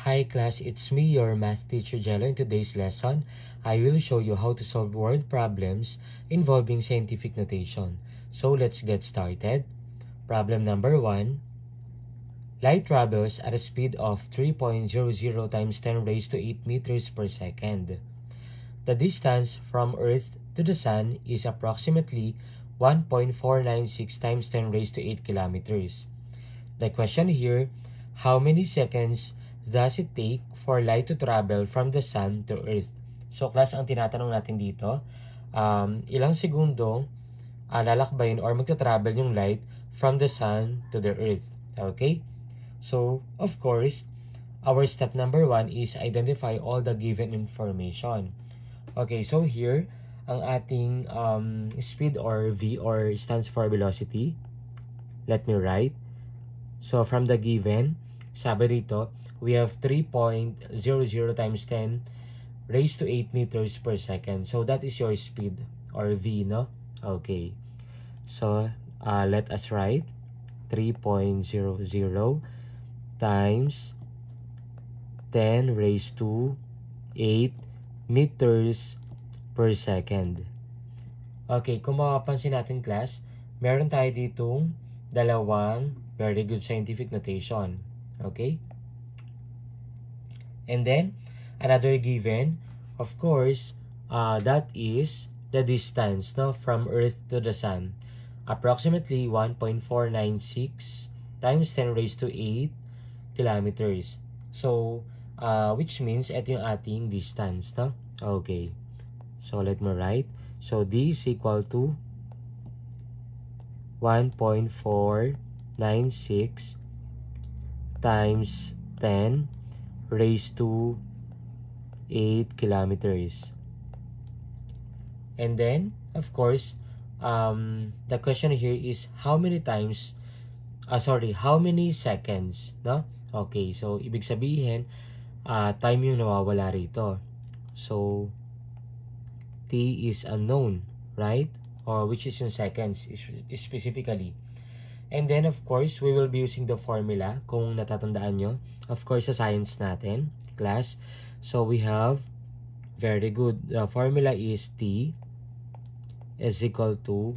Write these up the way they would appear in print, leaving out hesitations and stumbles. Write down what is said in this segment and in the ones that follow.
Hi class, it's me, your math teacher Jello. In today's lesson, I will show you how to solve word problems involving scientific notation. So let's get started. Problem number 1. Light travels at a speed of 3.00 times 10 raised to 8 meters per second. The distance from Earth to the Sun is approximately 1.496 times 10 raised to 8 kilometers. The question here, how many seconds does it take for light to travel from the Sun to Earth? So class, ang tinatanong natin dito, ilang segundo lalakbayin or magta-travel yung light from the Sun to the Earth. Okay? So, of course, our step number 1 is identify all the given information. Okay, so here, ang ating speed or V or stands for velocity. Let me write. So, from the given, sabi dito, we have 3.00 times 10 raised to 8 meters per second. So, that is your speed or V, no? Okay. So, let us write 3.00 times 10 raised to 8 meters per second. Okay, kung mapapansin natin class, meron tayo ditong dalawang very good scientific notation. Okay? And then, another given, of course, that is the distance, no, from Earth to the Sun. Approximately 1.496 times 10 raised to 8 kilometers. So, which means ito yung ating distance, no? Okay. So, let me write. So, D is equal to 1.496 times 10 raised to 8 kilometers. And then, of course, the question here is how many times, how many seconds, no? Okay, so ibig sabihin, time yung nawawala rito. So, T is unknown, right? Or which is in seconds specifically. And then, of course, we will be using the formula, kung natatandaan nyo. Of course, sa science natin, class. So, we have, very good, the formula is T is equal to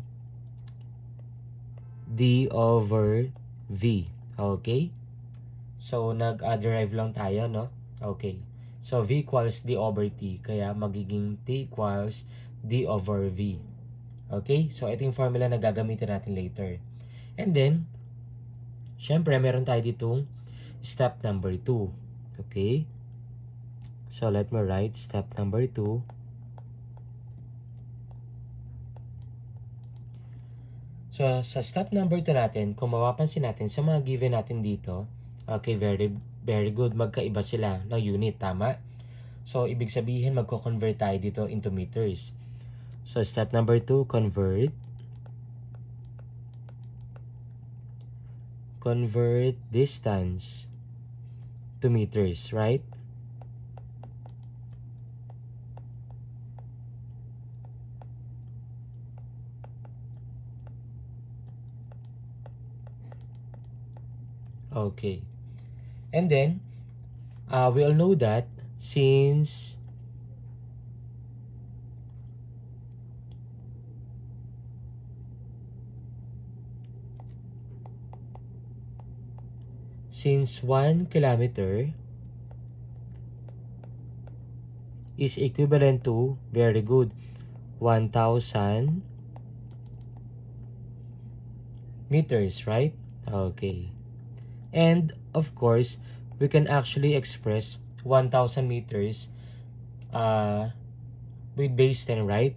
D over V. Okay? So, nag-derive lang tayo, no? Okay. So, V equals D over T. Kaya, magiging T equals D over V. Okay? So, ito yung formula na gagamitin natin later. And then, syempre, meron tayo ditong step number 2. Okay? So, let me write step number 2. So, sa step number 2 natin, kung mapapansin natin sa mga given natin dito, okay, very good. Magkaiba sila ng unit, tama? So, ibig sabihin, magko-convert tayo dito into meters. So, step number 2, convert distance to meters, right? Okay. And then, we all know that since since 1 kilometer is equivalent to, very good, 1,000 meters, right? Okay. And, of course, we can actually express 1,000 meters with base 10, right?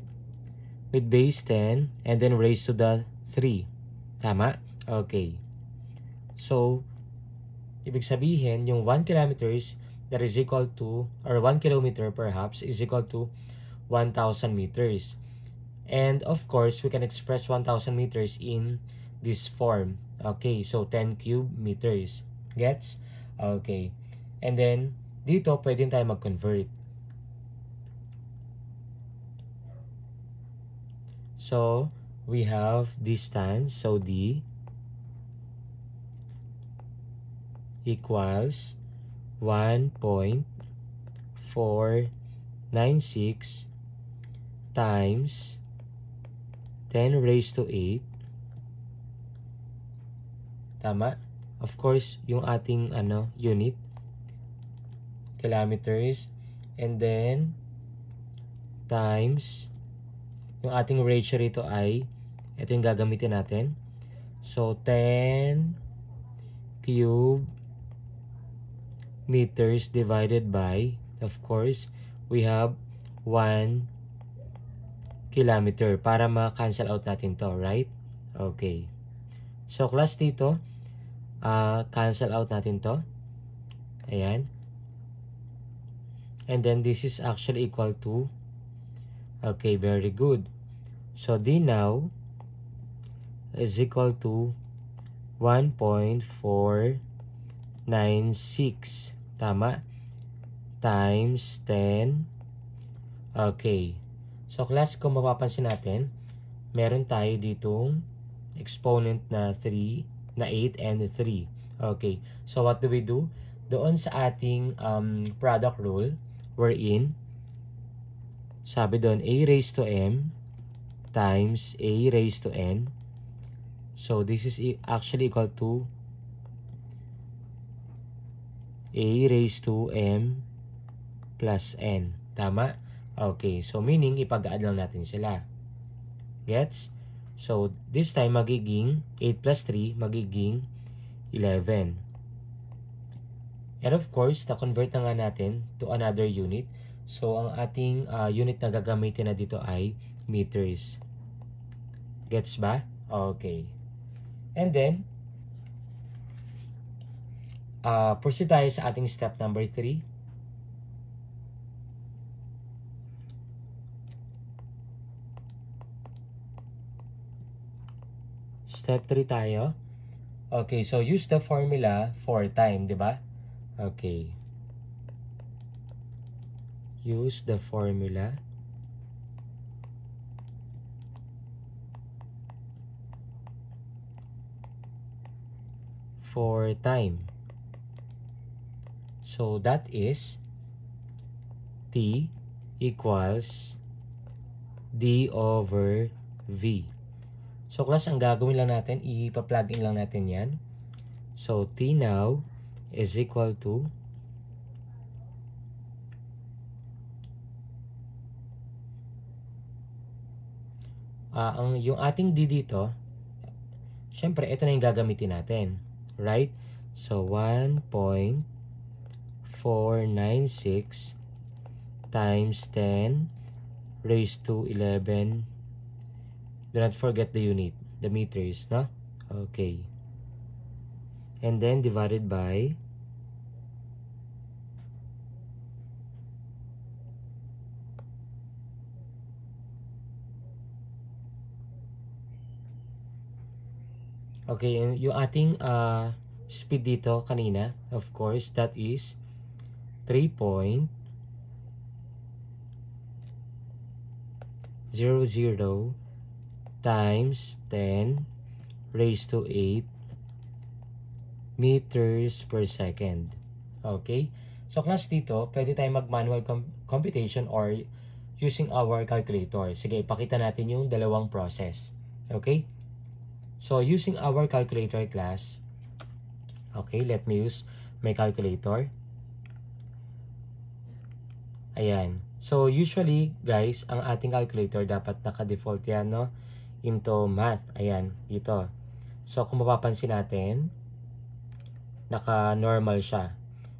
With base 10 and then raised to the 3. Tama? Okay. So, ibig sabihin, yung 1 kilometers that is equal to, or 1 kilometer perhaps, is equal to 1,000 meters. And, of course, we can express 1,000 meters in this form. Okay, so 10 cube meters. Gets? Okay. And then, dito, pwede tayo mag-convert. So, we have distance. So, D equals 1.496 times 10 raised to 8. Tama? Of course, yung ating unit, kilometers, and then times yung ating ratio rito ay ito yung gagamitin natin. So 10 cube meters divided by, of course, we have 1 kilometer para ma-cancel out natin to, right? Okay. So class dito, cancel out natin to. Ayan. And then this is actually equal to, okay, very good. So D now is equal to 1.496, tama? Times 10. Okay. So class, kung mapapansin natin, meron tayo ditong exponent na 3, na 8 and 3. Okay. So what do we do? Doon sa ating product rule, wherein sabi doon a raised to m times a raised to n. So this is actually equal to a raised to m plus n. Tama? Okay. So meaning, ipag-add lang natin sila. Gets? So this time, magiging 8 plus 3, magiging 11. And of course, na-convert na nga natin to another unit. So ang ating unit na gagamitin na dito ay meters. Gets ba? Okay. And then, proceed tayo sa ating step number 3. Step 3 tayo. Okay, so use the formula for time, di ba? Okay. Use the formula for time. So that is T equals D over V. So class, ang gagawin lang natin, ipa-plug in lang natin yan. So T now is equal to yung ating D dito, syempre, ito na yung gagamitin natin. Right? So 1.496 times 10 raised to 11. Do not forget the unit, the meters, no? Okay. And then divided by okay, yung ating speed dito kanina, of course, that is 3.00 times 10 raised to 8 meters per second. Okay? So class dito, pwede tayong mag-manual computation or using our calculator. Sige, ipakita natin yung dalawang process. Okay? So using our calculator class, okay, let me use my calculator. Ayan. So usually, guys, ang ating calculator dapat naka-default yan, no? Into math. Ayan, dito. So, kung mapapansin natin, naka-normal siya.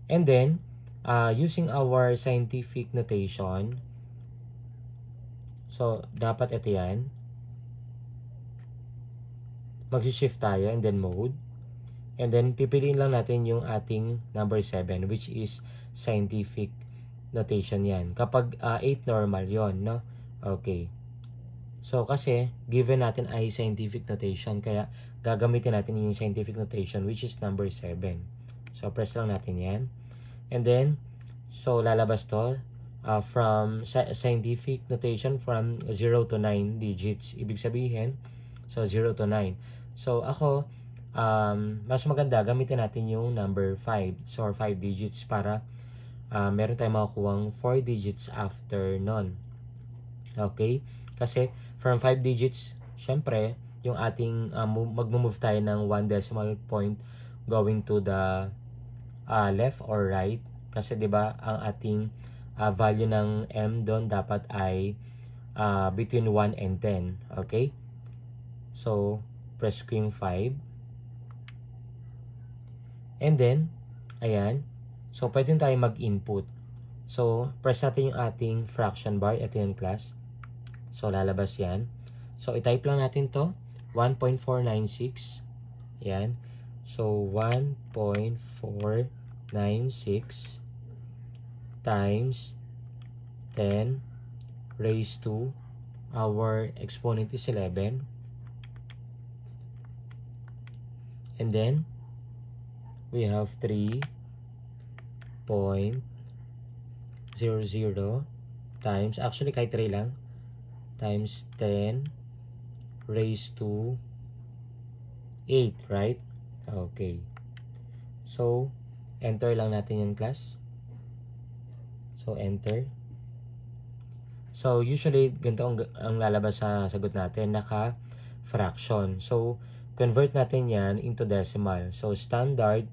And then, using our scientific notation, so, dapat ito yan. Mag-shift tayo and then mode. And then, pipiliin lang natin yung ating number 7, which is scientific notation yan. Kapag 8 normal yon, no? Okay. So, kasi, given natin ay scientific notation, kaya gagamitin natin yung scientific notation, which is number 7. So, press lang natin yan. And then, so, lalabas to from scientific notation from 0 to 9 digits. Ibig sabihin, so, 0 to 9. So, ako, mas maganda gamitin natin yung number 5. So, or 5 digits para meron tayong makukuhang 4 digits after nun. Okay? Kasi, from 5 digits, syempre, yung ating mag-move tayo ng 1 decimal point going to the left or right. Kasi, di ba, ang ating value ng M doon dapat ay between 1 and 10. Okay? So, press ko yung 5. And then, ayan. So, pwede tayo mag-input. So, press natin yung ating fraction bar. Ito yung class. So, lalabas yan. So, i-type lang natin to. 1.496. Ayan. So, 1.496 times 10 raised to our exponent is 11. And then, we have 3.00 times, actually kahit 3 lang, times 10 raised to 8, right? Okay. So, enter lang natin yan, class. So, enter. So, usually, ganito ang lalabas sa sagot natin, naka-fraction. So, convert natin yan into decimal. So, standard,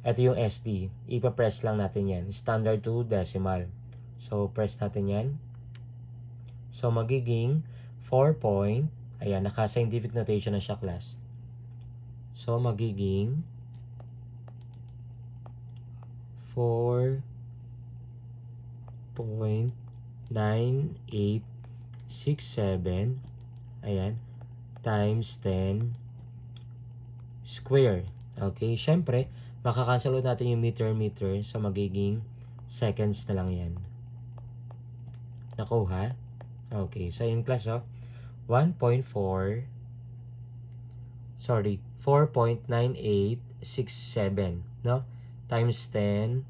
ito yung SD. Ipa-press lang natin yan. Standard to decimal. So, press natin yan. So, magiging 4 point, ayan, naka-scientific notation na siya, class. So, magiging 4.9867, ayan, times 10 square. Okay, syempre, makakancel ulit natin yung meter. So, magiging seconds na lang yan. Nakuha? Okay, so in class, 4.9867, no? Times 10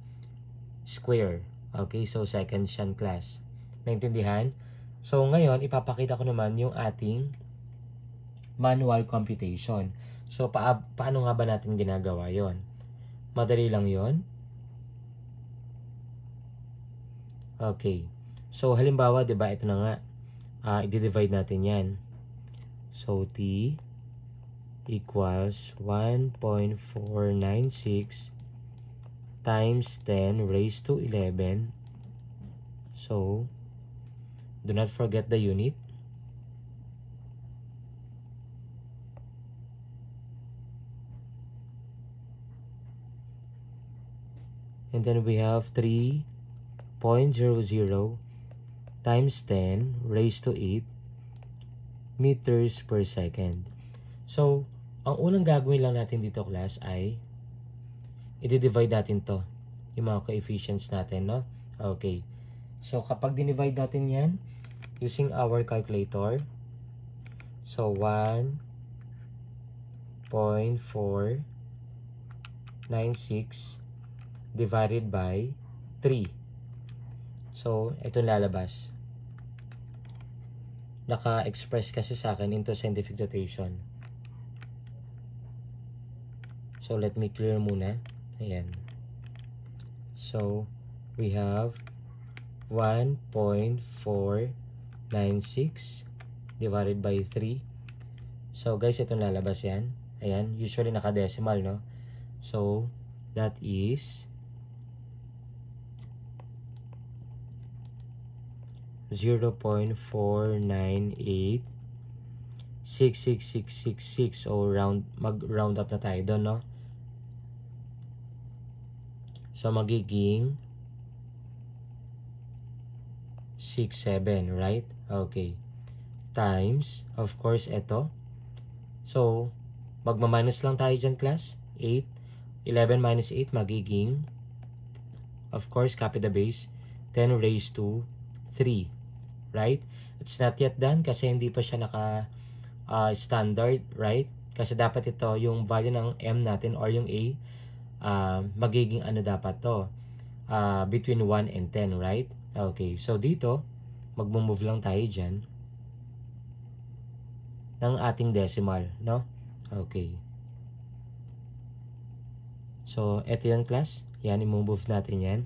square. Okay, so seconds yan, class. Naintindihan? So, ngayon, ipapakita ko naman yung ating manual computation. So, paano nga ba natin ginagawa yon? Madali lang yon. Okay. So, halimbawa, diba, ito na nga. I-divide natin yan. So, T equals 1.496 times 10 raised to 11. So, do not forget the unit. And then we have 3.00 times 10 raised to 8 meters per second. So, ang unang gagawin lang natin dito, class, ay i-divide natin to, yung mga coefficients natin, no? Okay. So, kapag dinivide natin yan, using our calculator, so 1.496 divided by 3. So, ito lalabas. Naka-express kasi sa akin into scientific notation. So, let me clear muna. Ayan. So, we have 1.496 divided by 3. So, guys, ito lalabas yan. Ayan. Usually, naka-decimal, no? So, that is 0.4986666. So, mag-round up na tayo doon, no? So, magiging 67, right? Okay. Times, of course, ito. So, magmaminus lang tayo dyan, class. 8. 11 minus 8, magiging, of course, copy the base, 10 raised to 3. Right? It's not yet done kasi hindi pa siya naka-standard, right? Kasi dapat ito, yung value ng M natin or yung A, magiging ano dapat to? Between 1 and 10, right? Okay, so dito, mag-move lang tayo dyan ng ating decimal, no? Okay. So, ito yung class. Yan, i-move natin yan.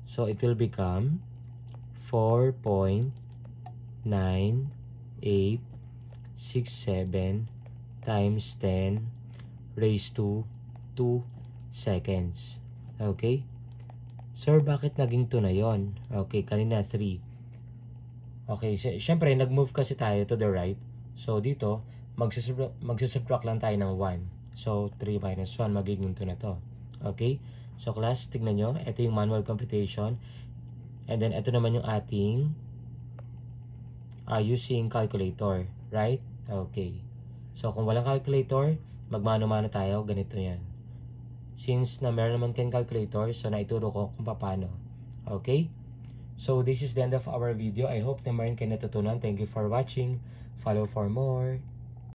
So, it will become 4.9867 times 10 raised to 2 seconds. Okay? Sir, bakit naging 2 na yon? Okay, kanina 3. Okay, syempre, nag-move kasi tayo to the right. So, dito, magsusubtract lang tayo ng 1. So, 3 minus 1, magiging 2 na to. Okay? So, class, tignan nyo. Ito yung manual computation. And then, ito naman yung ating using calculator. Right? Okay. So, kung walang calculator, magmano-mano tayo. Ganito yan. Since na meron naman kayong calculator, so naituro ko kung paano. Okay? So, this is the end of our video. I hope na meron kayo natutunan. Thank you for watching. Follow for more.